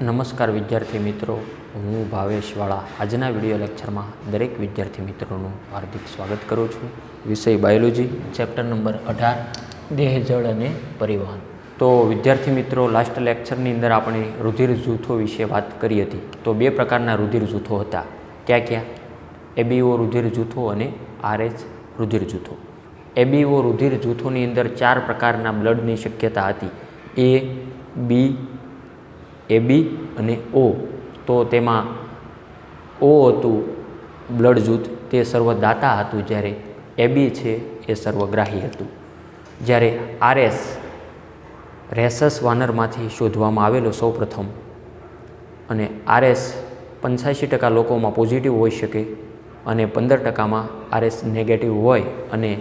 નમસ્કાર વિદ્યાર્થી મિત્રો, હું ભાવેશ વાળા આજના વિડીયો લેક્ચરમાં દરેક વિદ્યાર્થી મિત્રોનું હાર્દિક સ્વાગત કરું છું. વિષય બાયોલોજી, ચેપ્ટર નંબર 18 દેહ, જળ અને પરિવહન. તો વિદ્યાર્થી મિત્રો, લાસ્ટ લેક્ચરની અંદર આપણે રુધિર જૂથો વિશે વાત કરી હતી. તો બે પ્રકારના રુધિર જૂથો હતા. ક્યાં ક્યાં? એબીઓ રુધિર જૂથો અને આરએચ રુધિર જૂથો. એબીઓ રુધિર જૂથોની અંદર 4 પ્રકારના બ્લડની શક્યતા હતી: એ, બી, એબી અને ઓ. તો તેમાં ઓ હતું બ્લડ જૂથ, તે સર્વદાતા હતું, જ્યારે એબી છે એ સર્વગ્રાહી હતું. જ્યારે આરએસ રેસસ વાનરમાંથી શોધવામાં આવેલો સૌ પ્રથમ, અને આરએસ 85% લોકોમાં પોઝિટિવ હોઈ શકે અને 15%માં આરએસ નેગેટિવ હોય. અને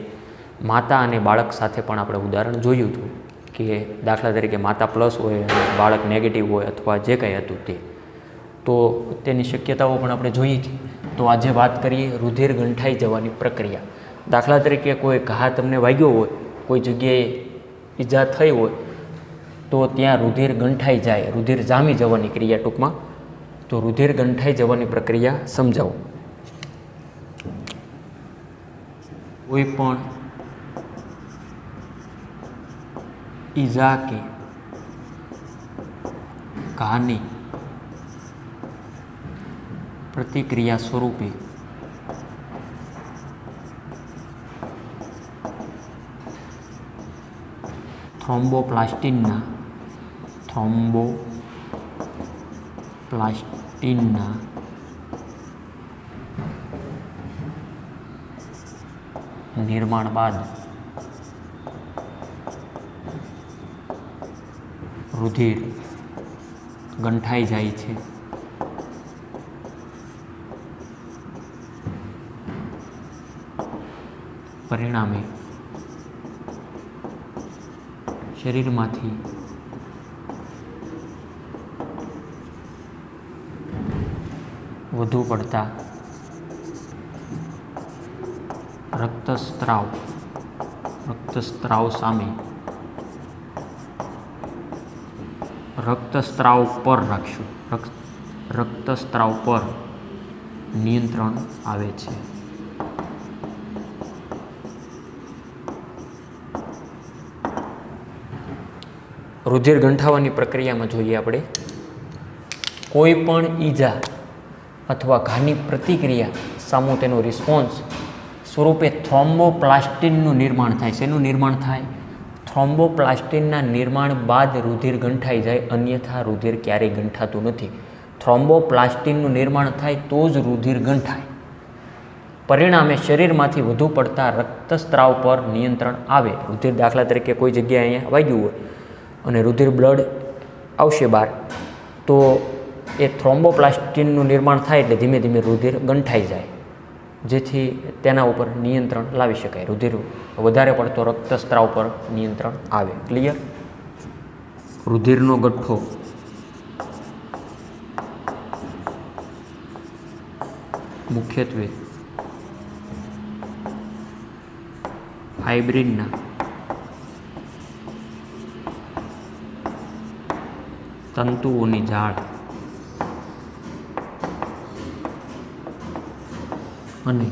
માતા અને બાળક સાથે પણ આપણે ઉદાહરણ જોયું હતું કે દાખલા તરીકે માતા પ્લસ હોય અને બાળક નેગેટિવ હોય અથવા જે કંઈ હતું તે. તો તેની શક્યતાઓ પણ આપણે જોઈ હતી. તો આજે વાત કરીએ રુધિર ગંઠાઈ જવાની પ્રક્રિયા. દાખલા તરીકે કોઈ ઘા તમને વાગ્યો હોય, કોઈ જગ્યાએ ઈજા થઈ હોય, તો ત્યાં રુધિર ગંઠાઈ જાય, રુધિર જામી જવાની ક્રિયા ટૂંકમાં. તો રુધિર ગંઠાઈ જવાની પ્રક્રિયા સમજાવો. કોઈ પણ ઈજા કે ઘાની પ્રતિક્રિયા સ્વરૂપે થ્રોમ્બોપ્લાસ્ટિનના નિર્માણ બાદ રુધિર ગંઠાઈ જાય છે. પરિણામે શરીરમાંથી વધુ પડતા રક્તસ્રાવ સામે રક્તસ્રાવ પર નિયંત્રણ આવે છે. રુધિર ગંઠાવાની પ્રક્રિયામાં જોઈએ આપણે. કોઈ પણ ઈજા અથવા ઘાની પ્રતિક્રિયા સામો તેનો રિસ્પોન્સ સ્વરૂપે થ્રોમ્બોપ્લાસ્ટિનનું નિર્માણ થાય. શેનું નિર્માણ થાય? થ્રોમ્બોપ્લાસ્ટિનના નિર્માણ બાદ રુધિર ગંઠાઈ જાય, અન્યથા રુધિર ક્યારેય ગંઠાતું નથી. થ્રોમ્બોપ્લાસ્ટિનનું નિર્માણ થાય તો જ રુધિર ગંઠાય. પરિણામે શરીરમાંથી વધુ પડતા રક્તસ્રાવ પર નિયંત્રણ આવે. રુધિર દાખલા તરીકે કોઈ જગ્યાએ અહીંયા વાગ્યું હોય અને રુધિર બ્લડ આવશે બહાર, તો એ થ્રોમ્બોપ્લાસ્ટિનનું નિર્માણ થાય એટલે ધીમે ધીમે રુધિર ગંઠાઈ જાય, જેથી તેના ઉપર નિયંત્રણ લાવી શકાય. રુધિર વધારે પડતો રક્તસ્રાવ પર નિયંત્રણ આવે. ક્લિયર? રુધિરનો ગઠ્ઠો મુખ્યત્વે ફાઇબ્રિનના તંતુઓની જાળ અને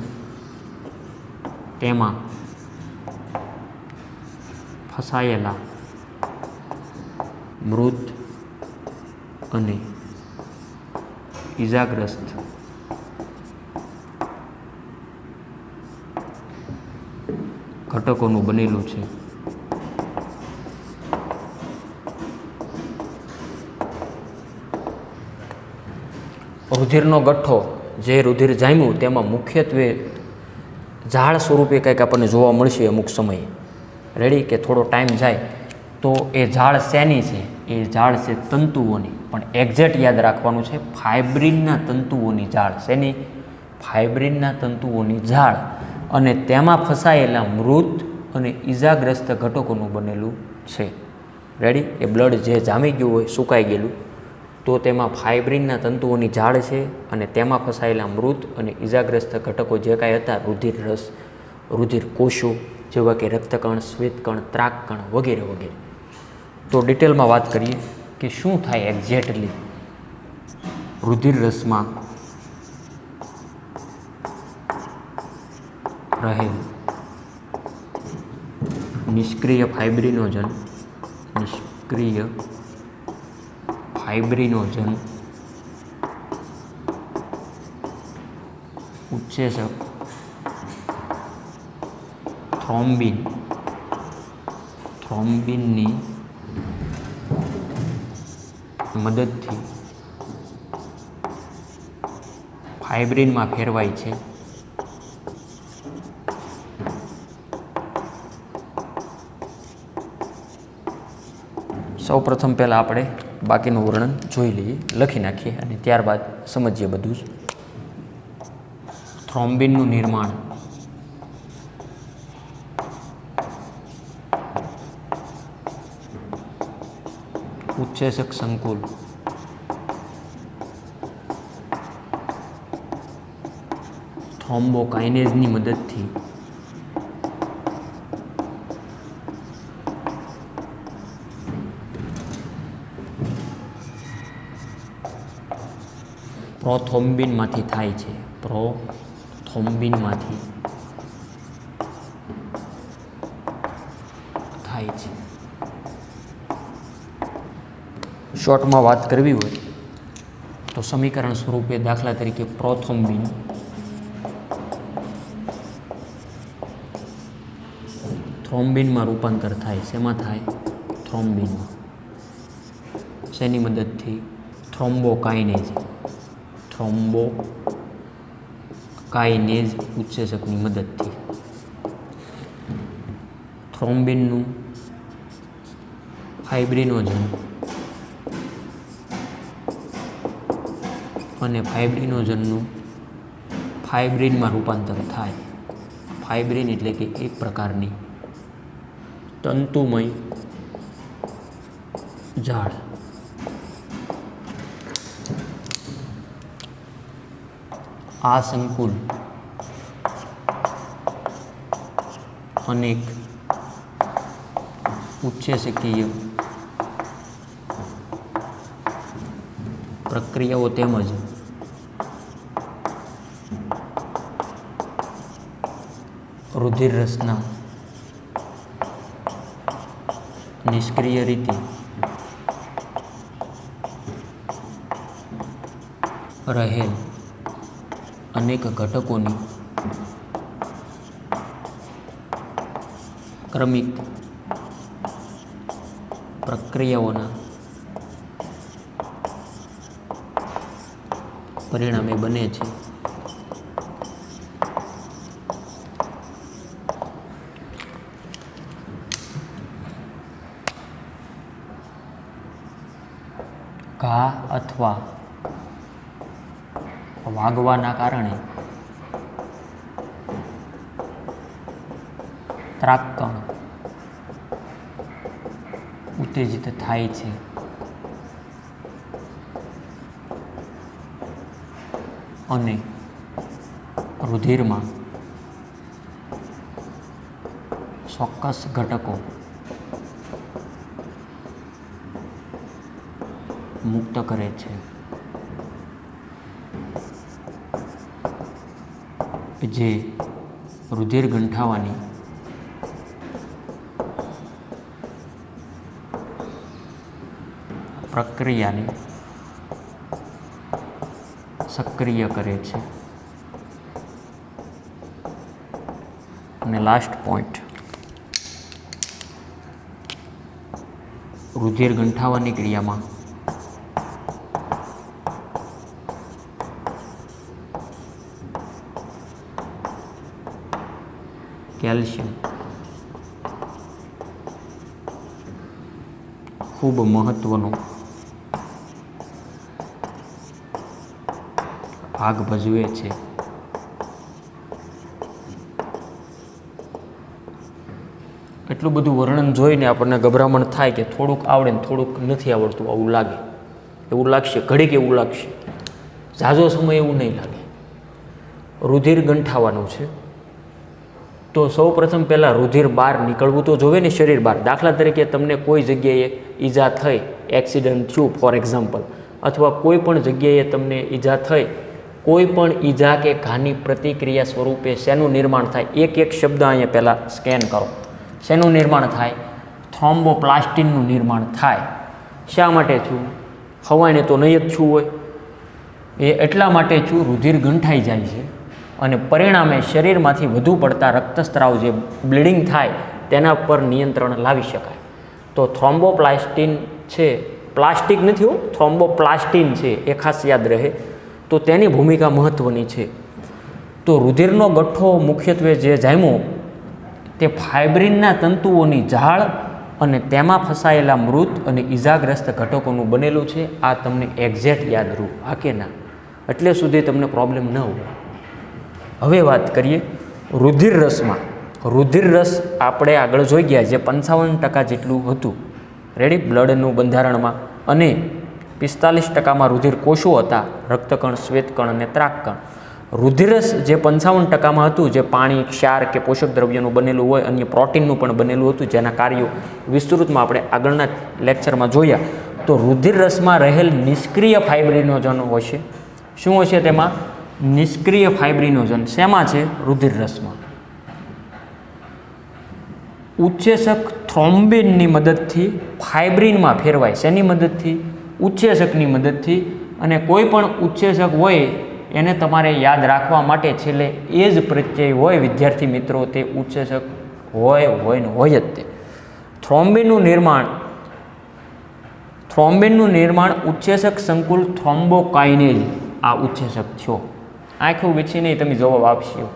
તેમાં ફસાયેલા મૃત અને ઈજાગ્રસ્ત ઘટકોનું બનેલું છે. રુધિરનો ગઠ્ઠો જે રુધિર જામ્યું તેમાં મુખ્યત્વે ઝાડ સ્વરૂપે કંઈક આપણને જોવા મળશે અમુક સમયે. રેડી? કે થોડો ટાઈમ જાય તો એ ઝાડ શેની છે? એ ઝાડ છે તંતુઓની. પણ એક્ઝેક્ટ યાદ રાખવાનું છે, ફાઇબ્રિનના તંતુઓની ઝાડ. શેની? ફાઇબ્રિનના તંતુઓની ઝાડ. અને તેમાં ફસાયેલા મૃત અને ઈજાગ્રસ્ત ઘટકોનું બનેલું છે. રેડી? એ બ્લડ જે જામી ગયું હોય, સુકાઈ ગયેલું, તો તેમાં ફાઇબ્રિનના તંતુઓની ઝાડ છે અને તેમાં ફસાયેલા મૃત અને ઈજાગ્રસ્ત ઘટકો જે કાંઈ હતા, રુધિર રસ, રુધિર કોષો, જેવા કે રક્તકણ, શ્વેતકણ, ત્રાકકણ વગેરે વગેરે. તો ડિટેલમાં વાત કરીએ કે શું થાય એક્ઝેક્ટલી રુધિર રસમાં રહેલ નિષ્ક્રિય ફાઇબ્રિનોજન ઉત્સેચક થ્રોમ્બિનની મદદથી ફાઇબ્રિનમાં ફેરવાય છે. સૌ પ્રથમ પહેલાં આપણે બાકીનું વર્ણન જોઈ લઈએ, લખી નાખીએ અને ત્યારબાદ સમજીએ બધું જ. થ્રોમ્બિનનું નિર્માણ ઉત્સેચક સંકુલ થ્રોમ્બોકાઇનેઝની મદદથી પ્રોથ્રોમ્બિનમાંથી થાય છે. શોર્ટમાં વાત કરવી હોય તો સમીકરણ સ્વરૂપે દાખલા તરીકે પ્રોથ્રોમ્બિન થ્રોમ્બિનમાં રૂપાંતર થાય. શેમાં થાય? થ્રોમ્બિનમાં. શેની મદદથી? થ્રોમ્બોકાઇનેઝ ઉત્સેચકની મદદથી. થ્રોમ્બિનનું ફાઇબ્રિનોજન અને ફાઇબ્રિનોજનનું ફાઇબ્રિનમાં રૂપાંતર થાય. ફાઇબ્રિન એટલે કે એક પ્રકારની તંતુમય ઝાડ. આ સંકુલ અનેક ઉત્સેચકીય પ્રક્રિયાઓ તેમજ રુધિર રસના નિષ્ક્રિય રીતે રહેલ અનેક ઘટકોની ક્રમિક પ્રક્રિયાઓના પરિણામે બને છે. ઘા અથવા વાગવાના કારણે ત્રાકકણ ઉત્તેજિત થાય છે. અને રુધિરમાં ચોક્કસ ઘટકો મુક્ત કરે છે. જે રુધિર ગંઠાવાની પ્રક્રિયાને સક્રિય કરે છે. અને લાસ્ટ પોઈન્ટ, રુધિર ગંઠાવાની ક્રિયામાં કેલ્શિયમ ખૂબ મહત્વનો ભાગ ભજવે છે. એટલું બધું વર્ણન જોઈને આપણને ગભરામણ થાય કે થોડુંક આવડે ને થોડુંક નથી આવડતું, આવું લાગે, એવું લાગશે, ઘડીક એવું લાગશે, ઝાઝો સમય એવું નહીં લાગે. રુધિર ગંઠાવાનું છે તો સૌ પ્રથમ પહેલાં રુધિર બહાર નીકળવું તો જોવે ને, શરીર બહાર. દાખલા તરીકે તમને કોઈ જગ્યાએ ઈજા થઈ, એક્સિડન્ટ થયું ફોર એક્ઝામ્પલ, અથવા કોઈ પણ જગ્યાએ તમને ઈજા થઈ, કોઈ પણ ઈજા કે ઘાની પ્રતિક્રિયા સ્વરૂપે શેનું નિર્માણ થાય? એક એક શબ્દ અહીંયા પહેલાં સ્કેન કરો. શેનું નિર્માણ થાય? થ્રોમ્બોપ્લાસ્ટિનનું નિર્માણ થાય. શા માટે છું? હવાને તો નહીં જ છું હોય, એ એટલા માટે છું રુધિર ગંઠાઈ જાય છે અને પરિણામે શરીરમાંથી વધુ પડતા રક્તસ્રાવ જે બ્લીડિંગ થાય તેના પર નિયંત્રણ લાવી શકાય. તો થ્રોમ્બોપ્લાસ્ટિન છે, પ્લાસ્ટિક નથી હો, થ્રોમ્બોપ્લાસ્ટિન છે, એ ખાસ યાદ રહે. તો તેની ભૂમિકા મહત્ત્વની છે. તો રુધિરનો ગઠ્ઠો મુખ્યત્વે જે જામ્યો તે ફાઇબ્રિનના તંતુઓની ઝાળ અને તેમાં ફસાયેલા મૃત અને ઇજાગ્રસ્ત ઘટકોનું બનેલું છે. આ તમને એક્ઝેક્ટ યાદ રહું, હા કે ના? એટલે સુધી તમને પ્રોબ્લેમ ન હોય. હવે વાત કરીએ રુધિર રસમાં. રુધિર રસ આપણે આગળ જોઈ ગયા, જે 55% જેટલું હતું રેડી બ્લડનું બંધારણમાં, અને 45%માં રુધિર કોષો હતા, રક્તકણ, શ્વેતકણ અને ત્રાકકણ. રુધિરરસ જે 55%માં હતું, જે પાણી, ક્ષાર કે પોષક દ્રવ્યનું બનેલું હોય, અન્ય પ્રોટીનનું પણ બનેલું હતું, જેના કાર્યો વિસ્તૃતમાં આપણે આગળના લેક્ચરમાં જોયા. તો રુધિર રસમાં રહેલ નિષ્ક્રિય ફાઇબ્રિનોજન હશે. શું હશે તેમાં? નિષ્ક્રિય ફાઇબ્રિનોજન. શેમાં છે? રુધિર રસમાં. ઉત્સેચક થ્રોમ્બિનની મદદથી ફાઇબ્રિનમાં ફેરવાય. શેની મદદથી? ઉત્સેચકની મદદથી. અને કોઈ પણ ઉત્સેચક હોય એને તમારે યાદ રાખવા માટે છેલ્લે એ જ પ્રત્યય હોય વિદ્યાર્થી મિત્રો, તે ઉત્સેચક હોય ને હોય જ તે. થ્રોમ્બિનનું નિર્માણ ઉત્સેચક સંકુલ થ્રોમ્બોકાઇનેઝ, આ ઉત્સેચક છો. આંખો વીછી નહીં, તમે જવાબ આપશો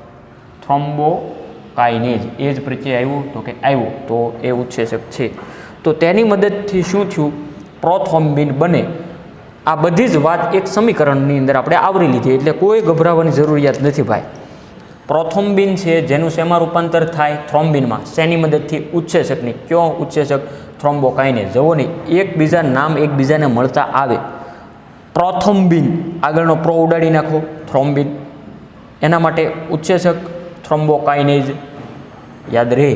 થ્રોમ્બોકાઇનેઝ. એ જ પ્રત્યય આવ્યું તો કે આવ્યું, તો એ ઉત્સેચક છે. તો તેની મદદથી શું થયું? પ્રોથ્રોમ્બિન બને. આ બધી જ વાત એક સમીકરણની અંદર આપણે આવરી લીધી, એટલે કોઈ ગભરાવાની જરૂરિયાત નથી ભાઈ. પ્રોથ્રોમ્બિન છે જેનું શેમાં રૂપાંતર થાય? થ્રોમ્બિનમાં. શેની મદદથી? ઉત્સેચકની. કયો ઉત્સેચક? થ્રોમ્બોકાઇનેઝ. જુઓ ને, એકબીજા નામ એકબીજાને મળતા આવે. પ્રોથ્રોમ્બિન, આગળનો પ્રો ઉડાડી નાખો, થ્રોમ્બિન. એના માટે ઉત્સેચક થ્રોમ્બોકાઇનેઝ યાદ રહે.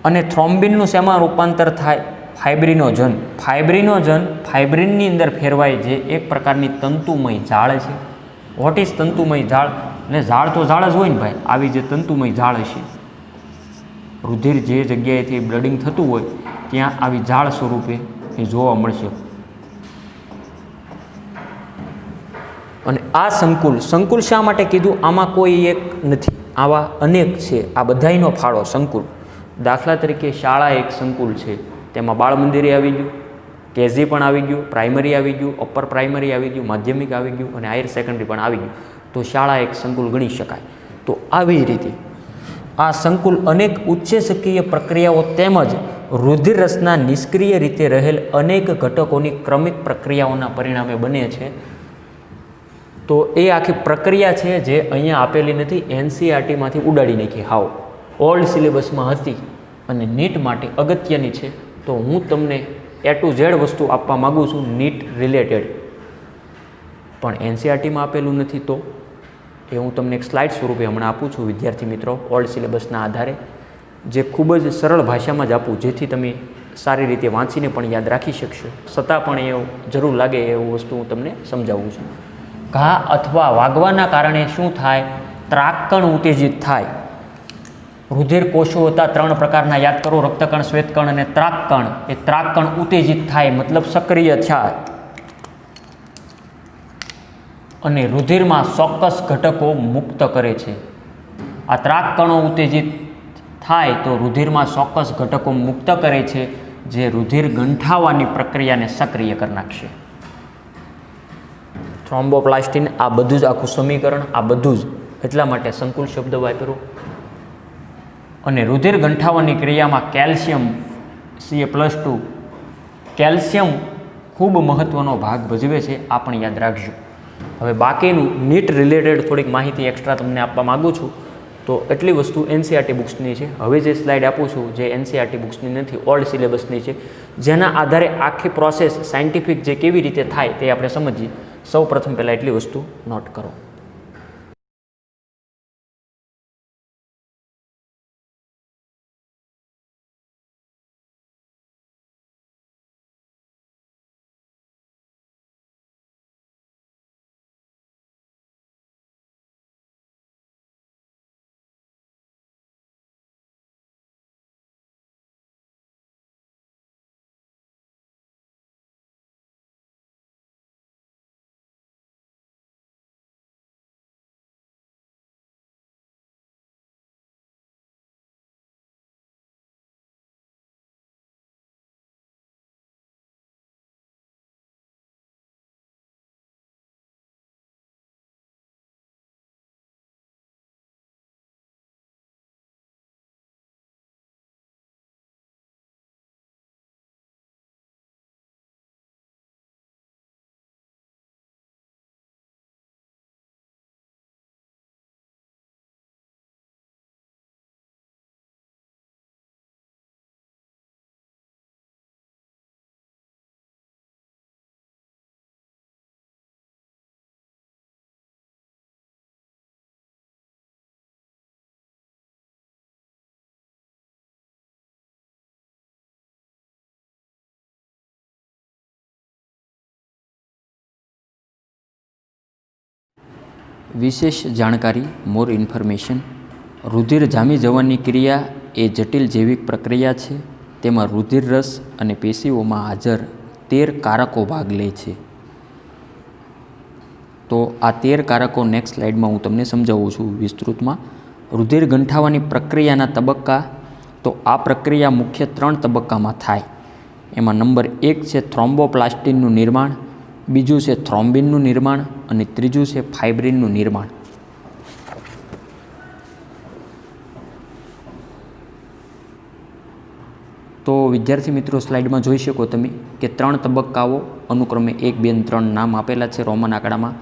અને થ્રોમ્બિનનું શેમાં રૂપાંતર થાય? ફાઇબ્રિનોજન. ફાઇબ્રિનની અંદર ફેરવાય, જે એક પ્રકારની તંતુમય ઝાળ છે. વોટ ઇઝ તંતુમય ઝાળ? એટલે ઝાડ તો ઝાડ જ હોય ને ભાઈ, આવી જે તંતુમય ઝાળ હશે. રુધિર જે જગ્યાએથી બ્લડિંગ થતું હોય ત્યાં આવી ઝાડ સ્વરૂપે એ જોવા મળશે. અને આ સંકુલ શા માટે કીધું? આમાં કોઈ એક નથી, આવા અનેક છે. આ બધાયનો ફાળો સંકુલ. દાખલા તરીકે શાળા એક સંકુલ છે, તેમાં બાળ મંદિરે આવી ગયું, કેજી પણ આવી ગયું, પ્રાઇમરી આવી ગયું, અપર પ્રાઇમરી આવી ગયું, માધ્યમિક આવી ગયું અને હાયર સેકન્ડરી પણ આવી ગયું. તો શાળા એક સંકુલ ગણી શકાય. તો આવી રીતે આ સંકુલ અનેક ઉત્સેચકીય પ્રક્રિયાઓ તેમજ રુધિર રસના નિષ્ક્રિય રીતે રહેલ અનેક ઘટકોની ક્રમિક પ્રક્રિયાઓના પરિણામે બને છે. તો એ આખી પ્રક્રિયા છે જે અહીંયા આપેલી નથી, એનસીઆરટીમાંથી ઉડાડી નાખી, હાવ ઓલ્ડ સિલેબસમાં હતી અને નીટ માટે અગત્યની છે. તો હું તમને A to Z વસ્તુ આપવા માગું છું નીટ રિલેટેડ, પણ એનસીઆરટીમાં આપેલું નથી. તો એ હું તમને એક સ્લાઇડ સ્વરૂપે હમણાં આપું છું વિદ્યાર્થી મિત્રો, ઓલ્ડ સિલેબસના આધારે, જે ખૂબ જ સરળ ભાષામાં જ આપું, જેથી તમે સારી રીતે વાંચીને પણ યાદ રાખી શકશો. છતાં પણ એ જરૂર લાગે એવું વસ્તુ હું તમને સમજાવું છું. ઘા અથવા વાગવાના કારણે શું થાય? ત્રાકકણ ઉત્તેજિત થાય. રુધિર કોષો હતા 3 પ્રકારના, યાદ કરો, રક્તકણ, શ્વેતકણ અને ત્રાકકણ. એ ત્રાકકણ ઉત્તેજિત થાય, મતલબ સક્રિય થાય અને રુધિરમાં ચોક્કસ ઘટકો મુક્ત કરે છે. આ ત્રાકકણો ઉત્તેજિત થાય તો રુધિરમાં ચોક્કસ ઘટકો મુક્ત કરે છે, જે રુધિર ગંઠાવાની પ્રક્રિયાને સક્રિય કરી નાખશે. થ્રોમ્બોપ્લાસ્ટિન, આ બધું જ આખું સમીકરણ, આ બધું જ એટલા માટે સંકુલ શબ્દ વાપરો. અને રુધિર ગંઠાવાની ક્રિયામાં કેલ્શિયમ Ca+2, કેલ્શિયમ ખૂબ મહત્ત્વનો ભાગ ભજવે છે. આ પણ યાદ રાખજો. હવે બાકીનું નીટ રિલેટેડ થોડીક માહિતી એક્સ્ટ્રા તમને આપવા માગું છું. તો એટલી વસ્તુ એનસીઆરટી બુક્સની છે. હવે જે સ્લાઇડ આપું છું જે એનસીઆરટી બુક્સની નથી, ઓલ્ડ સિલેબસની છે, જેના આધારે આખી પ્રોસેસ સાયન્ટિફિક જે કેવી રીતે થાય તે આપણે સમજીએ. સૌ પ્રથમ પહેલાં એટલી વસ્તુ નોટ કરો. વિશેષ જાણકારી, મોર ઇન્ફોર્મેશન. રુધિર જામી જવાની ક્રિયા એ જટિલ જૈવિક પ્રક્રિયા છે. તેમાં રુધિર રસ અને પેશીઓમાં હાજર 13 કારકો ભાગ લે છે. તો આ 13 કારકો નેક્સ્ટ સ્લાઇડમાં હું તમને સમજાવું છું વિસ્તૃતમાં. રુધિર ગંઠાવાની પ્રક્રિયાના તબક્કા. તો આ પ્રક્રિયા મુખ્ય 3 તબક્કામાં થાય. એમાં નંબર 1 છે થ્રોમ્બોપ્લાસ્ટિનનું નિર્માણ, બીજું છે થ્રોમ્બિનનું નિર્માણ અને ત્રીજું છે ફાઇબ્રિનનું નિર્માણ. તો વિદ્યાર્થી મિત્રો સ્લાઇડમાં જોઈ શકો તમે કે 3 તબક્કાઓ અનુક્રમે 1, 2 અને 3 નામ આપેલા છે રોમન આંકડામાં.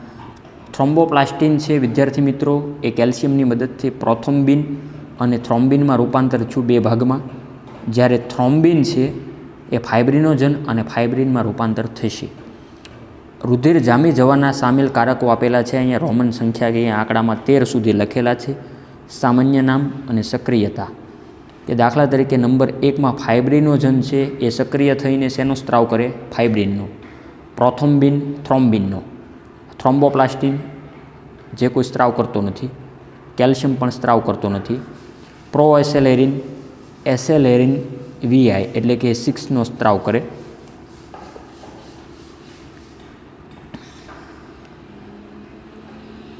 થ્રોમ્બોપ્લાસ્ટિન છે વિદ્યાર્થી મિત્રો એ કેલ્શિયમની મદદથી પ્રોથ્રોમ્બિન અને થ્રોમ્બિનમાં રૂપાંતર થયું 2 ભાગમાં. જ્યારે થ્રોમ્બિન છે એ ફાઇબ્રિનોજન અને ફાઇબ્રિનમાં રૂપાંતર થશે. રુધિર જામી જવાના સામેલ કારકો આપેલા છે. અહીંયા રોમન સંખ્યા કે આંકડામાં 13 સુધી લખેલા છે. સામાન્ય નામ અને સક્રિયતા કે દાખલા તરીકે નંબર 1માં ફાઇબ્રિનોજન છે એ સક્રિય થઈને શેનો સ્ત્રાવ કરે? ફાઇબ્રિનનો. પ્રોથ્રોમ્બિન થ્રોમ્બિનનો. થ્રોમ્બોપ્લાસ્ટિન જે કોઈ સ્ત્રાવ કરતો નથી. કેલ્શિયમ પણ સ્ત્રાવ કરતો નથી. પ્રોએસેલેરિન એસેલેરિન વીઆઈ એટલે કે 6નો સ્ત્રાવ કરે.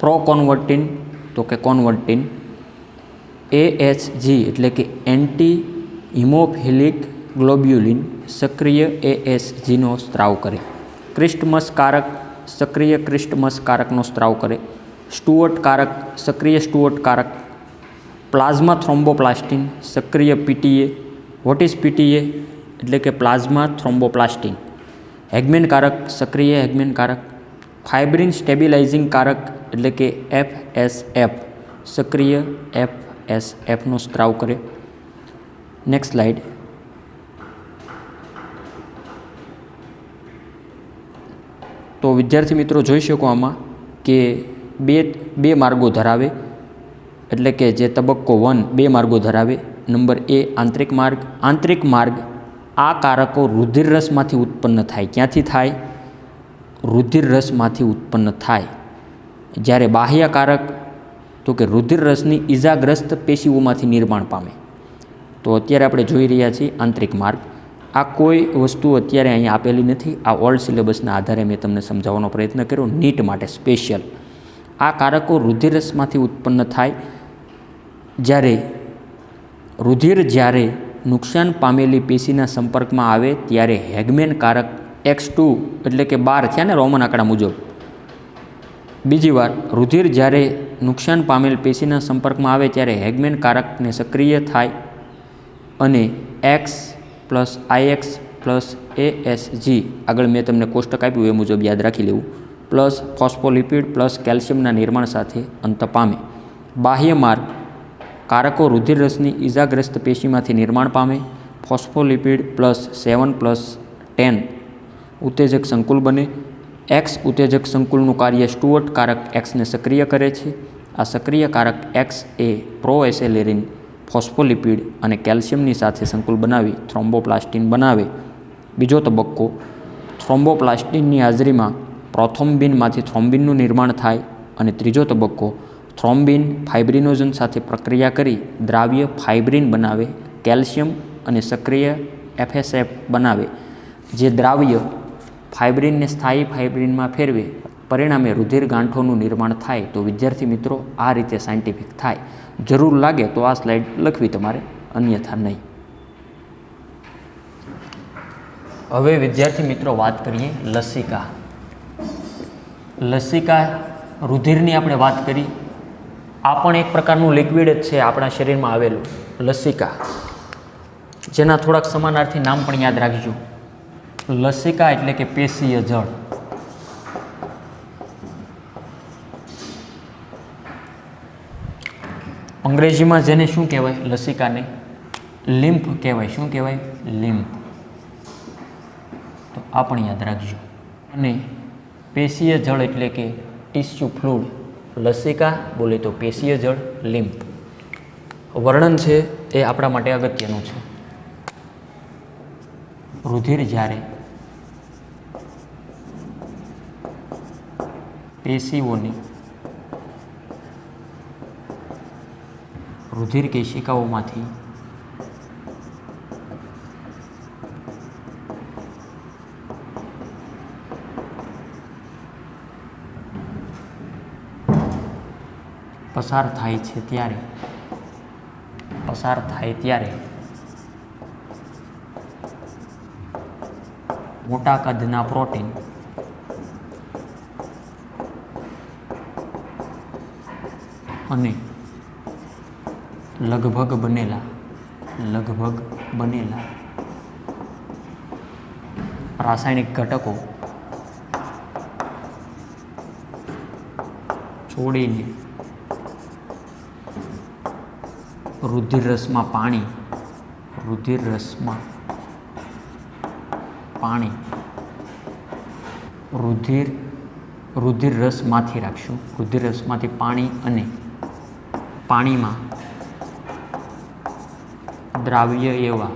પ્રોકોન્વર્ટિન તો કે કોન્વર્ટિન. AHG એટલે કે એન્ટી હિમોફિલિક ગ્લોબ્યુલિન સક્રિય ASGનો સ્ત્રાવ કરે. ક્રિસ્ટમસ કારક સક્રિય ક્રિસ્ટમસ કારકનો સ્ત્રાવ કરે. સ્ટુઅર્ટ કારક સક્રિય સ્ટુઅર્ટ કારક. પ્લાઝ્મા થ્રોમ્બોપ્લાસ્ટિન સક્રિય PTA. વોટ ઇઝ PTA એટલે કે પ્લાઝ્મા થ્રોમ્બોપ્લાસ્ટિન. હેગમેન કારક સક્રિય હેગમેન કારક. ફાઇબ્રિન સ્ટેબિલાઇઝિંગ કારક એટલે કે FSF સક્રિય FSFનો સ્ત્રાવ કરે. Next slide. તો વિદ્યાર્થી મિત્રો જોઈ શકો આમાં કે બે માર્ગો ધરાવે એટલે કે જે તબક્કો 1 2 માર્ગો ધરાવે. નંબર A આંતરિક માર્ગ. આંતરિક માર્ગ આ કારકો રુધિર રસમાંથી ઉત્પન્ન થાય. ક્યાંથી થાય? રુધિર રસમાંથી ઉત્પન્ન થાય. જ્યારે બાહ્ય કારક તો કે રુધિર રસની ઈજાગ્રસ્ત પેશીઓમાંથી નિર્માણ પામે. તો અત્યારે આપણે જોઈ રહ્યા છીએ આંતરિક માર્ગ. આ કોઈ વસ્તુ અત્યારે અહીંયા આપેલી નથી. આ ઓલ્ડ સિલેબસના આધારે મેં તમને સમજાવવાનો પ્રયત્ન કર્યો નીટ માટે સ્પેશિયલ. આ કારકો રુધિર રસમાંથી ઉત્પન્ન થાય. જ્યારે નુકસાન પામેલી પેશીના સંપર્કમાં આવે ત્યારે હેગમેન કારક X2 એટલે કે 12 થયા ને રોમન આંકડા મુજબ. બીજી વાર રુધિર જ્યારે નુકસાન પામેલ પેશીના સંપર્કમાં આવે ત્યારે હેગમેન કારકને સક્રિય થાય અને X plus IX plus ASG આગળ મેં તમને કોષ્ટક આપ્યું એ મુજબ યાદ રાખી લેવું પ્લસ ફોસ્ફોલિપિડ પ્લસ કેલ્શિયમના નિર્માણ સાથે અંત પામે. બાહ્ય માર્ગ કારકો રુધિર રસની ઈજાગ્રસ્ત પેશીમાંથી નિર્માણ પામે. ફોસ્ફોલિપિડ પ્લસ 7 પ્લસ 10 ઉત્તેજક સંકુલ બને. X ઉત્તેજક સંકુલનું કાર્ય સ્ટુઅર્ટ કારક Xને સક્રિય કરે છે. આ સક્રિય કારક X એ પ્રોએસેલેરિન ફોસ્ફોલિપિડ અને કેલ્શિયમની સાથે સંકુલ બનાવી થ્રોમ્બોપ્લાસ્ટિન બનાવે. બીજો તબક્કો થ્રોમ્બોપ્લાસ્ટિનની હાજરીમાં પ્રોથ્રોમ્બિનમાંથી થ્રોમ્બિનનું નિર્માણ થાય અને ત્રીજો તબક્કો થ્રોમ્બિન ફાઇબ્રિનોજન સાથે પ્રક્રિયા કરી દ્રાવ્ય ફાઇબ્રિન બનાવે. કેલ્શિયમ અને સક્રિય FSF બનાવે. જે દ્રાવ્ય ફાઇબ્રિનને સ્થાયી ફાઇબ્રિનમાં ફેરવે પરિણામે રુધિર ગાંઠોનું નિર્માણ થાય. તો વિદ્યાર્થી મિત્રો આ રીતે સાયન્ટિફિક થાય. જરૂર લાગે તો આ સ્લાઇડ લખવી તમારે, અન્યથા નહીં. હવે વિદ્યાર્થી મિત્રો વાત કરીએ લસિકા. લસિકા રુધિરની આપણે વાત કરી. આ પણ એક પ્રકારનું લિક્વિડ જ છે આપણા શરીરમાં આવેલું લસિકા, જેના થોડાક સમાનાર્થી નામ પણ યાદ રાખજો. લસિકા એટલે કે પેશીય જળ. અંગ્રેજીમાં જેને શું કહેવાય? લસિકાને લિમ્ફ કહેવાય. શું કહેવાય? લિમ્ફ. તો આ પણ યાદ રાખજો. અને પેશીય જળ એટલે કે ટિશ્યુ ફ્લુઇડ. લસિકા બોલે તો પેશીય જળ, લિમ્ફ. વર્ણન છે એ આપણા માટે અગત્યનું છે. રુધિર જ્યારે પેશીઓની રુધિર કેશિકાઓમાંથી પસાર થાય ત્યારે મોટા કદના પ્રોટીન અને લગભગ બનેલા રાસાયણિક ઘટકો છોડીને રુધિર રસમાં પાણી રુધિર રસમાંથી રાખશું. રુધિર રસમાંથી પાણી અને પાણીમાં દ્રાવ્ય એવા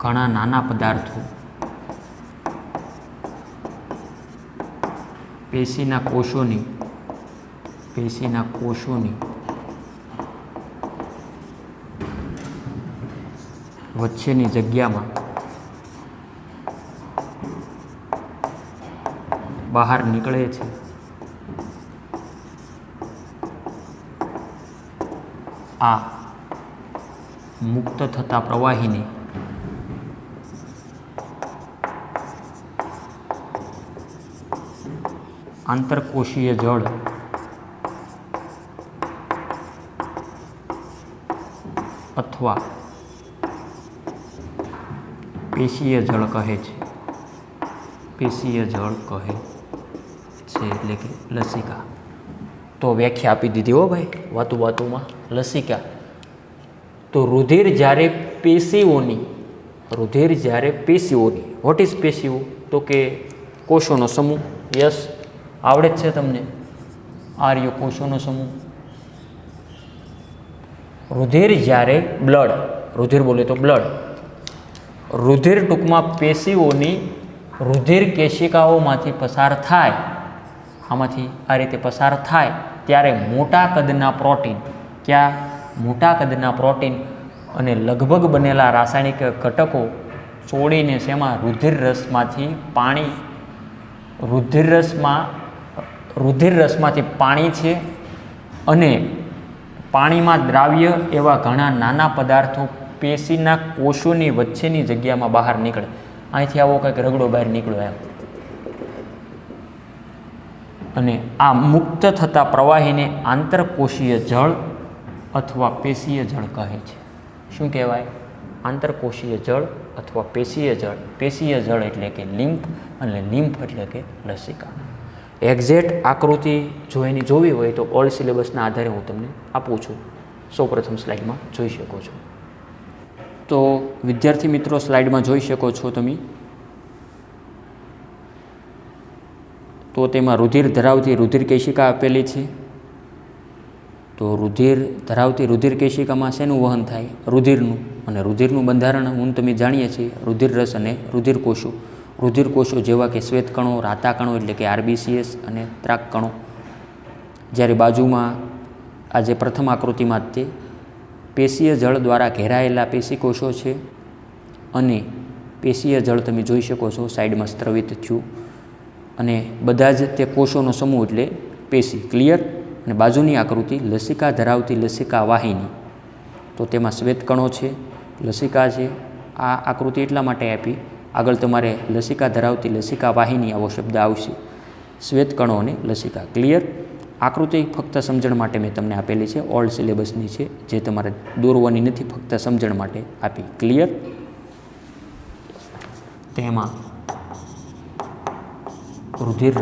ઘણા નાના પદાર્થો પેશીના કોષોની વચ્ચેની જગ્યામાં બહાર નીકળે છે. આ મુક્ત થતા પ્રવાહીને આંતરકોશીય જળ અથવા પેશીય જળ કહે છે. એટલે કે લસિકા. તો વ્યાખ્યા આપી દીધી હો ભાઈ વાતુમાં. લસિકા તો રુધિર જ્યારે પેશીઓની વોટ ઇઝ પેશીઓ? તો કે કોષોનો સમૂહ. યસ, આવડે જ છે તમને. આર્ય કોષોનો સમૂહ. રુધિર જ્યારે રુધિર બોલે તો બ્લડ. રુધિર ટૂંકમાં પેશીઓની રુધિર કેશિકાઓમાંથી પસાર થાય, આમાંથી આ રીતે પસાર થાય ત્યારે મોટા કદના પ્રોટીન અને લગભગ બનેલા રાસાયણિક ઘટકો છોડીને શેમાં રુધિર રસમાંથી પાણી છે અને પાણીમાં દ્રાવ્ય એવા ઘણા નાના પદાર્થો પેશીના કોષોની વચ્ચેની જગ્યામાં બહાર નીકળે. અહીંથી આવો કંઈક રગડો બહાર નીકળ્યો એમ. અને આ મુક્ત થતા પ્રવાહીને આંતરકોશીય જળ અથવા પેશીય જળ કહે છે. શું કહેવાય? આંતરકોશીય જળ અથવા પેશીય જળ. પેશીય જળ એટલે કે લિમ્ફ અને લિમ્ફ એટલે કે લસિકા. એક્ઝેક્ટ આકૃતિ જો એની જોવી હોય તો ઓલ્ડ સિલેબસના આધારે હું તમને આપું છું. સૌપ્રથમ સ્લાઇડમાં જોઈ શકો છો. તો વિદ્યાર્થી મિત્રો સ્લાઇડમાં જોઈ શકો છો તમે. તો તેમાં રુધિર ધરાવતી રુધિર કેશિકા આપેલી છે. તો રુધિર ધરાવતી રુધિર કેશિકામાં શેનું વહન થાય? રુધિરનું. અને રુધિરનું બંધારણ હું તમે જાણીએ છીએ રુધિર રસ અને રુધિર કોષો જેવા કે શ્વેત કણો, રાતા કણો એટલે કે RBCs અને ત્રાક કણો. જ્યારે બાજુમાં આ જે પ્રથમ આકૃતિમાં જ તે પેશીય જળ દ્વારા ઘેરાયેલા પેશીકોષો છે અને પેશીય જળ તમે જોઈ શકો છો સાઈડમાં સ્ત્રવિત થયું અને બધા જ તે કોષોનો સમૂહ એટલે પેશી. ક્લિયર? અને બાજુની આકૃતિ લસિકા ધરાવતી લસિકા વાહિની. તો તેમાં શ્વેત કણો છે, લસિકા છે. આ આકૃતિ એટલા માટે આપી, આગળ તમારે લસિકા ધરાવતી લસિકા વાહિની આવો શબ્દ આવશે. શ્વેત કણો અને લસિકા. ક્લિયર? આકૃતિ ફક્ત સમજણ માટે મેં તમને આપેલી છે, ઓલ્ડ સિલેબસની છે, જે તમારે દોરવાની નથી, ફક્ત સમજણ માટે આપી. ક્લિયર? તેમાં રુધિર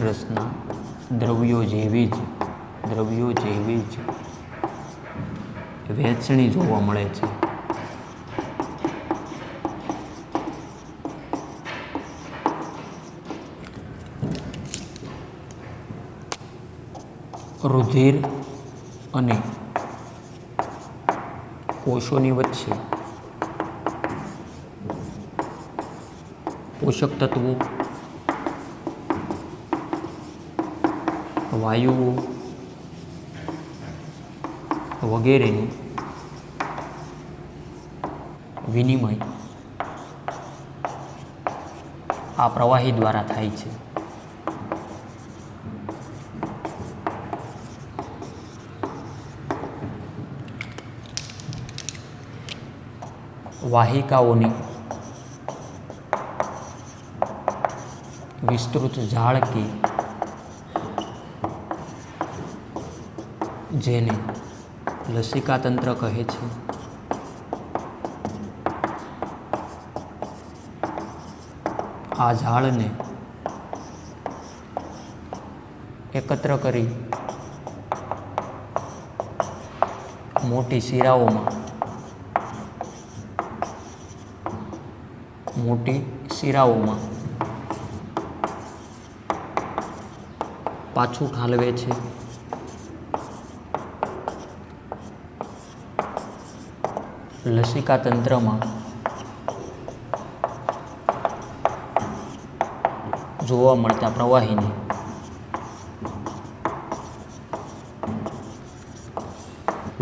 રસના દ્રવ્યો જેવી જ વહેંચણી જોવા મળે છે. રુધિર અને કોષોની વચ્ચે પોષક તત્વો વાયુઓ વગેરેનું વિનિમય આ પ્રવાહી દ્વારા થાય છે. વાહિકાઓની વિસ્તૃત જાળ કે જેને લસિકા તંત્ર કહે છે, આ ઝાડને એકત્ર કરી મોટી શિરાઓમાં પાછું ઠાલવે છે. લસિકા તંત્રમાં જોવા મળતા પ્રવાહીને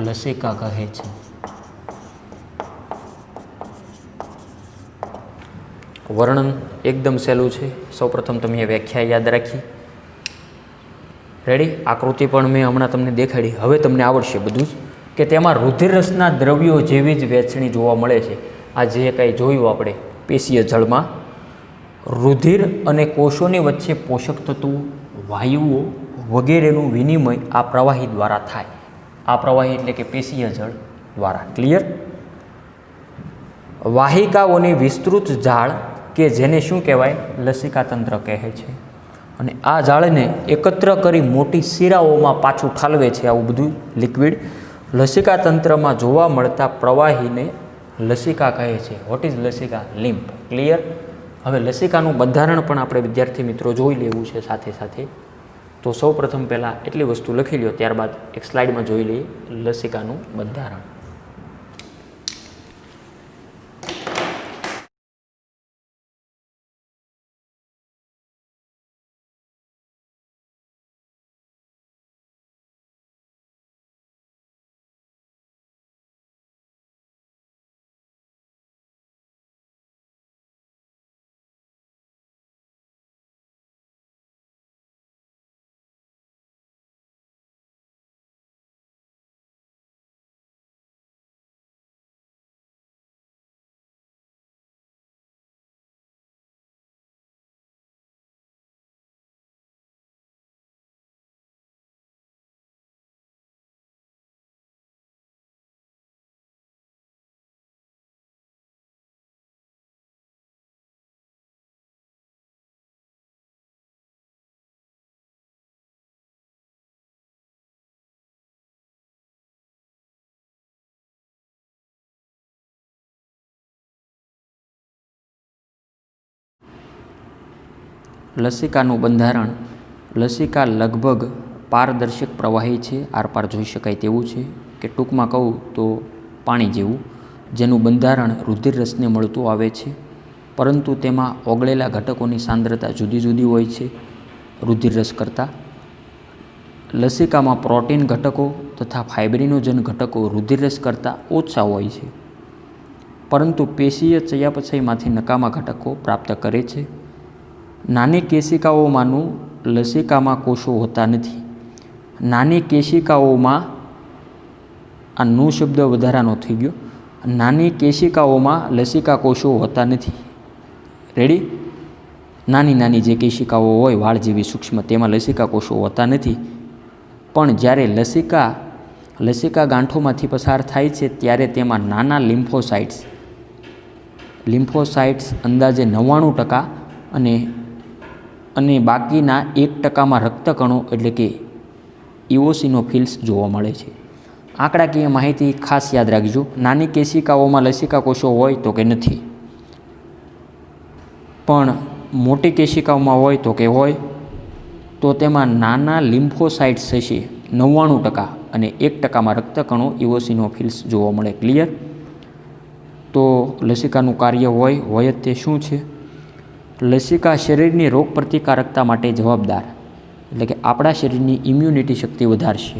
લસિકા કહે છે. વર્ણન એકદમ સહેલું છે. સૌપ્રથમ તમે વ્યાખ્યા યાદ રાખી. રેડી? આકૃતિ પણ મેં હમણાં તમને દેખાડી. હવે તમને આવડશે બધું જ કે તેમાં રુધિરરસના દ્રવ્યો જેવી જ વહેંચણી જોવા મળે છે. આ જે કંઈ જોયું આપણે પેશીય જળમાં રુધિર અને કોષોની વચ્ચે પોષક તત્વો, વાયુઓ વગેરેનું વિનિમય આ પ્રવાહી દ્વારા થાય. આ પ્રવાહી એટલે કે પેશીય જળ દ્વારા. ક્લિયર? વાહિકાઓની વિસ્તૃત જાળ કે જેને શું કહેવાય? લસિકા તંત્ર કહે છે. અને આ જાળને એકત્ર કરી મોટી શિરાઓમાં પાછું ઠાલવે છે. આવું બધું લિક્વિડ લસિકા તંત્રમાં જોવા મળતા પ્રવાહીને લસિકા કહે છે. વોટ ઇઝ લસિકા? લિમ્ફ. ક્લિયર? હવે લસિકાનું બંધારણ પણ આપણે વિદ્યાર્થી મિત્રો જોઈ લેવું છે સાથે સાથે. તો સૌ પ્રથમ પહેલાં એટલી વસ્તુ લખી લ્યો, ત્યારબાદ એક સ્લાઇડમાં જોઈ લઈએ લસિકાનું બંધારણ. લસિકાનું બંધારણ. લસિકા લગભગ પારદર્શક પ્રવાહી છે. આરપાર જોઈ શકાય તેવું છે કે ટૂંકમાં કહું તો પાણી જેવું, જેનું બંધારણ રુધિરરસને મળતું આવે છે, પરંતુ તેમાં ઓગળેલા ઘટકોની સાંદ્રતા જુદી જુદી હોય છે રુધિરરસ કરતાં. લસિકામાં પ્રોટીન ઘટકો તથા ફાઇબ્રિનોજન ઘટકો રુધિરરસ કરતાં ઓછા હોય છે, પરંતુ પેશીય ચયાપચયમાંથી નકામા ઘટકો પ્રાપ્ત કરે છે. નાની કેશિકાઓમાંનું લસિકામાં કોષો હોતા નથી. નાની કેશિકાઓમાં, આ નું શબ્દ વધારાનો થઈ ગયો, નાની કેશિકાઓમાં લસિકા કોષો હોતા નથી. રેડી? નાની નાની જે કેશિકાઓ હોય વાળ જેવી સૂક્ષ્મ, તેમાં લસિકા કોષો હોતા નથી. પણ જ્યારે લસિકા ગાંઠોમાંથી પસાર થાય છે ત્યારે તેમાં નાના લિમ્ફોસાઇટ્સ અંદાજે 99% અને બાકીના 1%માં રક્તકણો એટલે કે ઇઓસિનોફિલ્સ જોવા મળે છે. આંકડાકીય માહિતી ખાસ યાદ રાખજો. નાની કેશિકાઓમાં લસિકા કોષો હોય તો કે નથી, પણ મોટી કેશિકાઓમાં હોય તો કે હોય. તો તેમાં નાના લિમ્ફોસાઇટ્સ હશે 99% અને 1%માં રક્તકણો ઇઓસિનોફિલ્સ જોવા મળે. ક્લિયર? તો લસિકાનું કાર્ય હોય તે શું છે? લસિકા શરીરની રોગ પ્રતિકારકતા માટે જવાબદાર એટલે કે આપણા શરીરની ઇમ્યુનિટી શક્તિ વધારશે.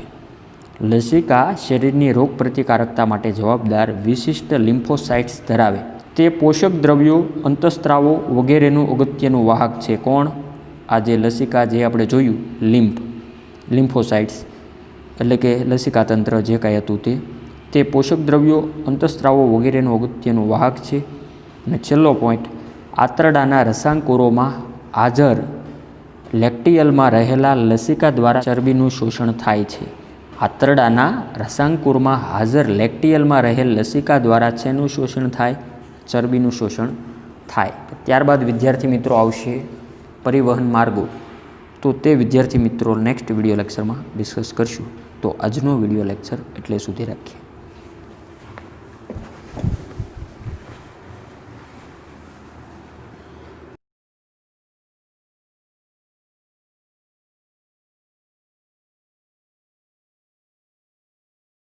લસિકા શરીરની રોગ પ્રતિકારકતા માટે જવાબદાર વિશિષ્ટ લિમ્ફોસાઇટ્સ ધરાવે. તે પોષક દ્રવ્યો, અંતઃસ્ત્રાવો વગેરેનું અગત્યનું વાહક છે. કોણ? આ જે લસિકા જે આપણે જોયું, લિમ્ફોસાઇટ્સ એટલે કે લસિકા તંત્ર જે કાંઈ હતું તે પોષક દ્રવ્યો, અંતઃસ્ત્રાવો વગેરેનું અગત્યનું વાહક છે. અને છેલ્લો પોઈન્ટ, આંતરડાના રસાંકુરોમાં હાજર લેક્ટિયલમાં રહેલા લસિકા દ્વારા ચરબીનું શોષણ થાય છે. આંતરડાના રસાંકુરમાં હાજર લેક્ટિયલમાં રહેલ લસિકા દ્વારા શેનું શોષણ થાય? ચરબીનું શોષણ થાય. ત્યારબાદ વિદ્યાર્થી મિત્રો આવશે પરિવહન માર્ગો. તો તે વિદ્યાર્થી મિત્રો નેક્સ્ટ વિડીયો લેક્ચરમાં ડિસ્કસ કરશું. તો આજનો વિડીયો લેક્ચર એટલે સુધી રાખીએ.